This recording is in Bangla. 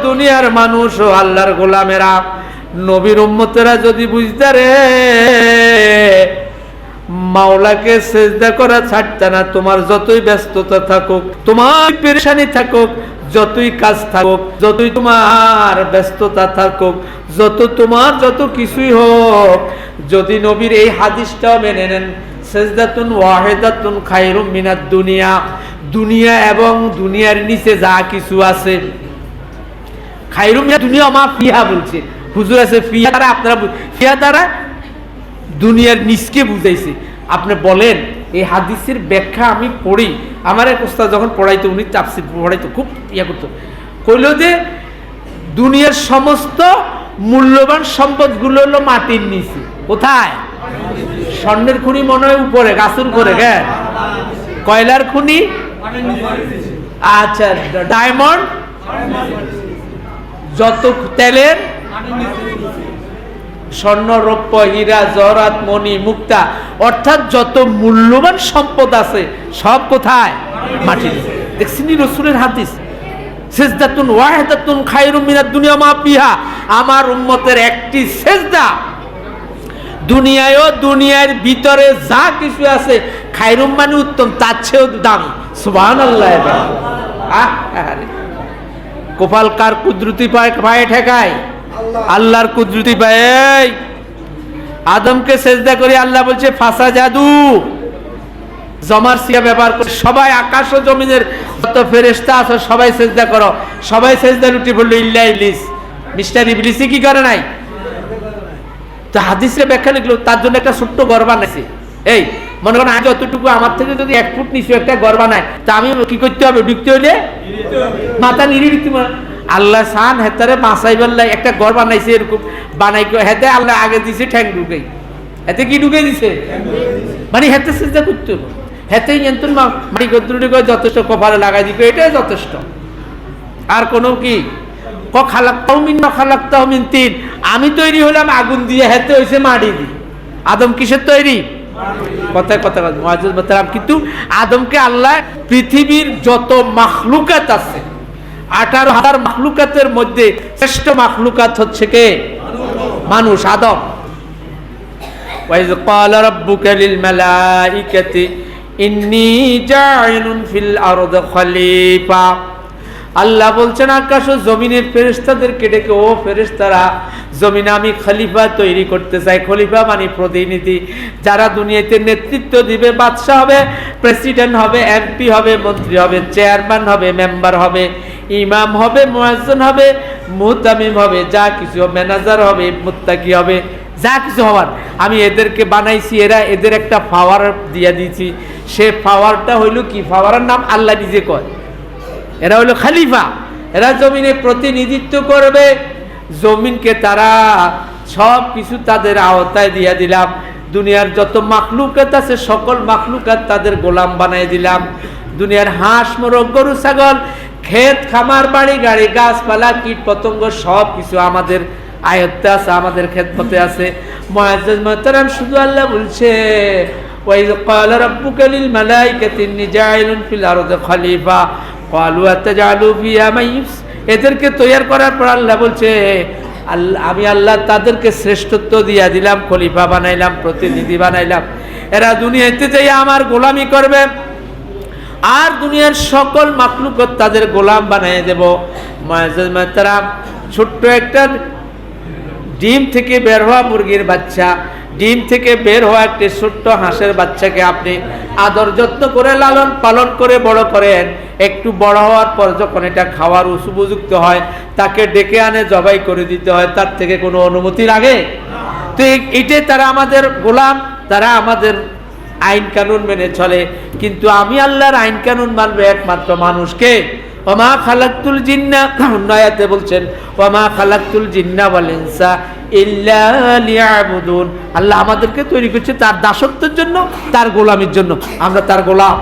দুনিয়ার মানুষ ও আল্লাহর গোলামেরা, নবীর উম্মতেরা যদি বুঝতে রে মাওলাকে সিজদা করা ছাড়তে না, তোমার যতই ব্যস্ততা থাকুক, তোমার পেরেশানি থাকুক, যতই কাজ থাকুক, যতই তোমার ব্যস্ততা থাকুক, যত কিছুই হোক, যদি নবীর এই হাদিসটাও মেনে নেন, সিজদাতুন ওয়াহিদাতুন খায়রুম মিনাদ দুনিয়া, দুনিয়া এবং দুনিয়ার নিচে যা কিছু আছে, খায়রুম মিনাদ দুনিয়া মা ফিহা বলছে হুজুর আছে, ফিহা দ্বারা আপনারা ফিহা দ্বারা দুনিয়ার নিচকে বুঝাইছে। আপনি বলেন এই হাদিসের ব্যাখ্যা আমি পড়ি, আমার এক ওস্তাদ যখন পড়াইতো, উনি তাফসীর পড়াইতো, খুব করতো, কইল যে দুনিয়ার সমস্ত মূল্যবান সম্পদগুলো হলো মাটির নিচে। কোথায়? স্বর্ণের খনি মনে হয় উপরে, গাছের উপরে, হ্যাঁ, কয়লার খনি, আচ্ছা, ডায়মন্ড, যত তেলের, স্বর্ণ, রৌপ্য, হীরা, জহরাত, মণি, মুক্তা, অর্থাৎ যত মূল্যবান সম্পদ আছে সব কোথায়? মাটির। দেখছেন রাসূলের হাদিস, সিজদাতুন ওয়াহিদাতুন খায়রুম মিনাদ দুনিয়া মা ফিহা, আমার উম্মতের একটি সিজদা দুনিয়ায় ও দুনিয়ার ভিতরে যা কিছু আছে, খায়রুম মানে উত্তম, তার চেয়েও দামি। সুবহানাল্লাহ। কপাল কার কুদরতি পায়ে ঠেকায়? আল্লাহর কুদরতি পায়ে। আদমকে সেজদা করে আল্লাহ বলছে ফাসা জাদু, জমার সিয়া ব্যবহার করে সবাই, আকাশ ও জমিনের যত ফেরেশতা আছে সবাই সেজদা করো, সবাই সেজদা লুটি পড়লো ইল্লা ইবলিস। মিস্টার ইবলিসি কি করে নাই? তো হাদিসে ব্যাখ্যা লিখলো, তার জন্য একটা ছোট্ট ঘর বানাইছে। এই মনে করেন আগে অতটুকু আমার থেকে যদি 1 ফুট নিচে একটা ঘর বানায়, তা আমি কি করতে হবে? ঢুকতে হইলে মাথা নিড়ি ঢুকতে। আল্লাহ সান হেতারে বাঁচাইবার লাই একটা ঘর বানাইছে, এরকম বানাই হেতে আল্লাহ আগে দিছে ঠ্যাং ঢুকে, হেতে কি ঢুকে দিছে, মানে হেতে সিজদা করতে হবে, হেতেই এন্তন মাটি গদ্রুটি করে যথেষ্ট, কপালে লাগাই দিবে, এটাই যথেষ্ট। আর কোনো কি খালাক্তাহু মিন মা খালাক্তাহু মিন তিন, আমি তৈরি হলাম আগুন দিয়ে, হেতে হইছে মাটি দিয়ে। আদম কিসের তৈরি? কথায় কথা মুআজ্জিজ মুহতারাম, কিন্তু আদমকে আল্লাহ পৃথিবীর যত মাখলুকাত আছে 18,000 মাখলুকাতের মধ্যে শ্রেষ্ঠ মাখলুকাত হচ্ছে কে? মানুষ, আদম। ওয়াইজ ক্বালা রাব্বুকা লিল মালাইকাতি ইন্নী জাইলুন ফিল আরদি খলিফা, আল্লাহ বলছেন আকাশ ও জমিনের ফেরেশতাদেরকে ডেকে, ও ফেরেশতারা, জমিনে আমি খলিফা তৈরি করতে চাই। খলিফা মানে প্রতিনিধি, যারা দুনিয়াতে নেতৃত্ব দিবে, বাদশা হবে, প্রেসিডেন্ট হবে, এমপি হবে, মন্ত্রী হবে, চেয়ারম্যান হবে, মেম্বার হবে, ইমাম হবে, মুয়াজ্জিন হবে, মুহতামিম হবে, যা কিছু, ম্যানেজার হবে, মুত্তাকি হবে, যা কিছু হওয়ার আমি এদেরকে বানাইছি। এদের একটা পাওয়ার দিয়ে দিয়েছি, সে পাওয়ারটা হইল কি? পাওয়ারের নাম আল্লাহ নিজে কয়, এরা হলো খলিফা। এরা জমিনে প্রতিনিধিত্ব করবে, জমিনকে তারা সব কিছু তাদের আওতায় দিয়ে দিলাম। দুনিয়ার যত মাখলুকাত আছে সকল মাখলুকাত তাদের গোলাম বানিয়ে দিলাম। দুনিয়ার হাঁস, মোরগ, গরু, ছাগল, ক্ষেত খামার, বাড়ি গাড়ি, গাছপালা, কীট পতঙ্গ সব কিছু আমাদের আয়ত্তে আছে, আমাদের খেদমতে আছে। মুআজ্জিজ মুহতারাম, শুধু আল্লাহ বলছে ওয়াইজ ক্বালা রাব্বুকা লিল মালাইকাতি ইন্নী জাইলুন ফিল আরদি খলিফা ক্বালু আতাজআলু ফিহা মান ইউফসিদু, এদেরকে তৈরি করার পর আল্লাহ বলছে আমি আল্লাহ তাদেরকে শ্রেষ্ঠত্ব দিয়া দিলাম, খলিফা বানাইলাম, প্রতিনিধি বানাইলাম। এরা দুনিয়াতে যাই আমার গোলামি করবে, আর দুনিয়ার সকল মাখলুকাত তাদের গোলাম বানিয়ে দেব। মুআজ্জিজ মুহতারাম, ছোট্ট একটা ডিম থেকে বের হওয়া মুরগির বাচ্চা, ডিম থেকে বের হওয়া একটি ছোট্ট হাঁসের বাচ্চাকে আপনি আদর যত্ন করে লালন পালন করে বড় করেন, একটু বড় হওয়ার পর যখন এটা খাওয়ার উপযুক্ত হয়, তাকে ডেকে আনে জবাই করে দিতে হয়, তার থেকে কোনো অনুমতি লাগে? তো এটাই তারা আমাদের গোলাম, তারা আমাদের আইন কানুন মেনে চলে। কিন্তু আমি আল্লাহর আইন কানুন মানবে একমাত্র মানুষকে। ওমা খালাকতুল জিন্না, অন্য আয়াতে বলছেন ওমা খালাকতুল জিন্না ওয়াল ইনসা ইল্লা লিয়াবুদুন, আল্লাহ আমাদেরকে তৈরি করছে তার দাসত্বের জন্য, তার গোলামির জন্য। আমরা তার গোলাম।